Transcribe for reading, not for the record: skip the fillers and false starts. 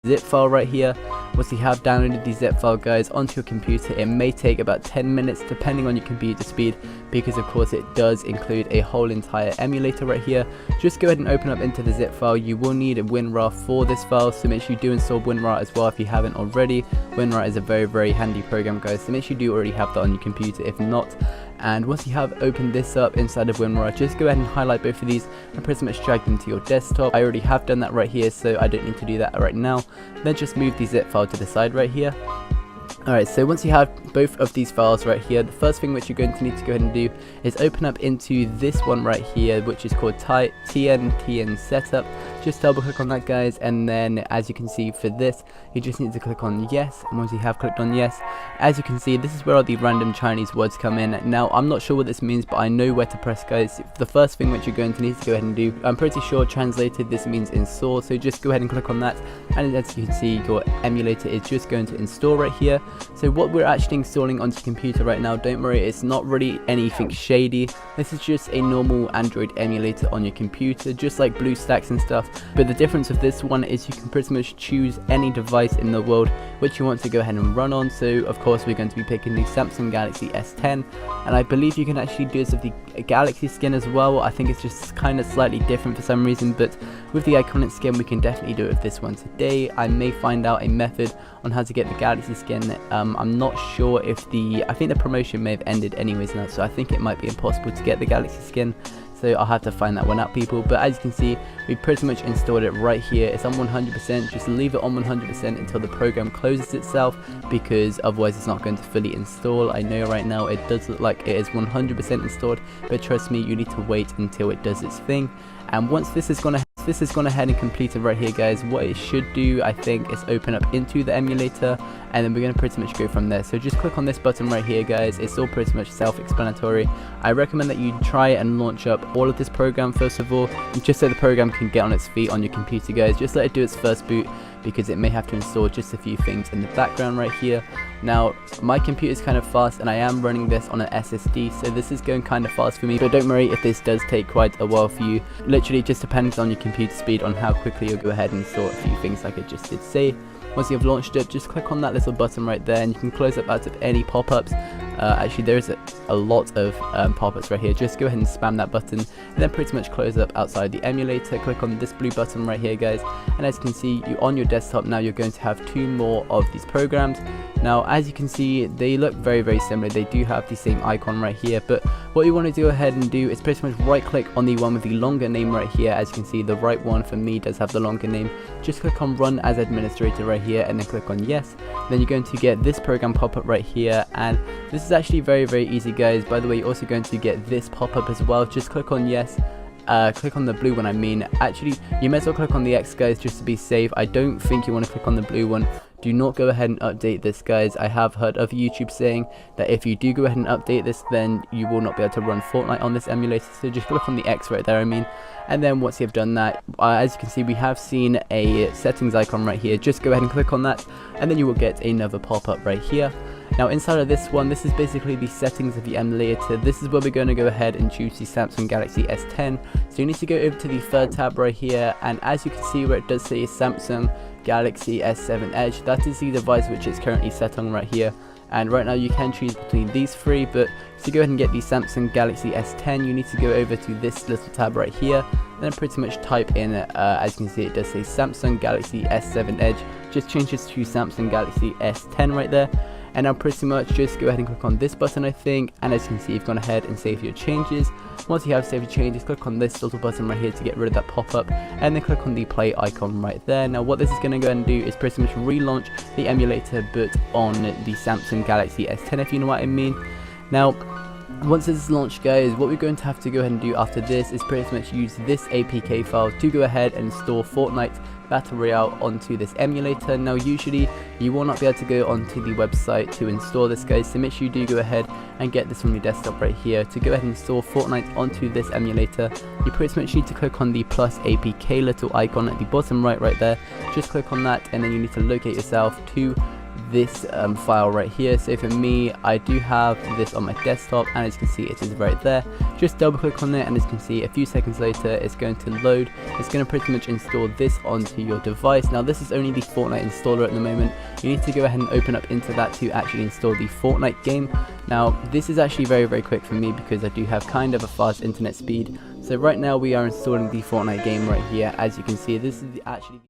zip file right here. Once you have downloaded the zip file, guys, onto your computer, it may take about 10 minutes depending on your computer speed, because of course it does include a whole entire emulator right here. Just go ahead and open up into the zip file. You will need a WinRAR for this file, so make sure you do install WinRAR as well if you haven't already. WinRAR is a very handy program, guys, so make sure you do already have that on your computer if not. And once you have opened this up inside of WinRAR, just go ahead and highlight both of these and pretty much drag them to your desktop. I already have done that right here, so I don't need to do that right now. Then just move the zip file to the side right here. Alright, so once you have both of these files right here, the first thing which you're going to need to go ahead and do is open up into this one right here, which is called TN Setup. Just double click on that, guys, and then as you can see for this, you just need to click on yes. And once you have clicked on yes, as you can see, this is where all the random Chinese words come in. Now, I'm not sure what this means, but I know where to press, guys. The first thing which you're going to need to go ahead and do, I'm pretty sure translated this means install, so just go ahead and click on that, and as you can see, your emulator is just going to install right here. So what we're actually installing onto your computer right now, don't worry, it's not really anything shady. This is just a normal Android emulator on your computer, just like BlueStacks and stuff. But the difference of this one is you can pretty much choose any device in the world which you want to go ahead and run on. So of course we're going to be picking the Samsung Galaxy S10, and I believe you can actually do this with the Galaxy skin as well. I think it's just kind of slightly different for some reason, but with the iconic skin we can definitely do it with this one today. I may find out a method on how to get the Galaxy skin. I'm not sure if I think the promotion may have ended anyways now, so I think it might be impossible to get the Galaxy skin. So I'll have to find that one out, people. But as you can see, we pretty much installed it right here. It's on 100%. Just leave it on 100% until the program closes itself, because otherwise it's not going to fully install. I know right now it does look like it is 100% installed, but trust me, you need to wait until it does its thing. And once this is gone ahead and completed right here, guys, what it should do, I think, is open up into the emulator, and then we're going to pretty much go from there. So just click on this button right here, guys. It's all pretty much self-explanatory. I recommend that you try and launch up all of this program first of all, just so the program can get on its feet on your computer, guys. Just let it do its first boot, because it may have to install just a few things in the background right here. Now, my computer is kind of fast, and I am running this on an SSD, so this is going kind of fast for me, but don't worry if this does take quite a while for you. Literally just depends on your computer speed on how quickly you'll go ahead and install a few things like I just did say. Once you've launched it, just click on that little button right there, and you can close up out of any pop-ups. Actually, there's a lot of pop-ups right here. Just go ahead and spam that button, and then pretty much close up outside the emulator. Click on this blue button right here, guys, and as you can see, on your desktop now you're going to have two more of these programs. Now, as you can see, they look very similar. They do have the same icon right here, but what you want to go ahead and do is pretty much right click on the one with the longer name right here. As you can see, the right one for me does have the longer name. Just click on run as administrator right here, and then click on yes. Then you're going to get this program pop up right here, and this is actually very easy, guys. By the way, you're also going to get this pop up as well. Just click on yes. Click on the blue one, I mean. Actually, you may as well click on the X, guys, just to be safe. I don't think you want to click on the blue one. Do not go ahead and update this, guys. I have heard of YouTube saying that if you do go ahead and update this, then you will not be able to run Fortnite on this emulator. So just click on the X right there, I mean. And then once you've done that, as you can see, we have seen a settings icon right here. Just go ahead and click on that, and then you will get another pop-up right here. Now, inside of this one, this is basically the settings of the emulator. This is where we're going to go ahead and choose the Samsung Galaxy S10. So you need to go over to the third tab right here, and as you can see where it does say Samsung Galaxy S7 Edge, that is the device which is currently set on right here. And right now you can choose between these three, but to go ahead and get the Samsung Galaxy S10, you need to go over to this little tab right here, and then pretty much type in, as you can see, it does say Samsung Galaxy S7 Edge. Just change this to Samsung Galaxy S10 right there. And now pretty much just go ahead and click on this button, I think, and as you can see, you've gone ahead and saved your changes. Once you have saved your changes, click on this little button right here to get rid of that pop-up, and then click on the play icon right there. Now what this is going to go ahead and do is pretty much relaunch the emulator, but on the Samsung Galaxy S10, if you know what I mean. Now, once this is launched, guys, what we're going to have to go ahead and do after this is pretty much use this APK file to go ahead and install Fortnite Battle Royale onto this emulator. Now, usually you will not be able to go onto the website to install this, guys, so make sure you do go ahead and get this from your desktop right here. To go ahead and install Fortnite onto this emulator, you pretty much need to click on the plus APK little icon at the bottom right there. Just click on that, and then you need to locate yourself to this file right here. So for me, I do have this on my desktop, and as you can see, it is right there. Just double click on it, and as you can see, a few seconds later it's going to load. It's going to pretty much install this onto your device. Now this is only the Fortnite installer at the moment. You need to go ahead and open up into that to actually install the Fortnite game. Now this is actually very quick for me because I do have kind of a fast internet speed. So right now we are installing the Fortnite game right here. As you can see, this is actually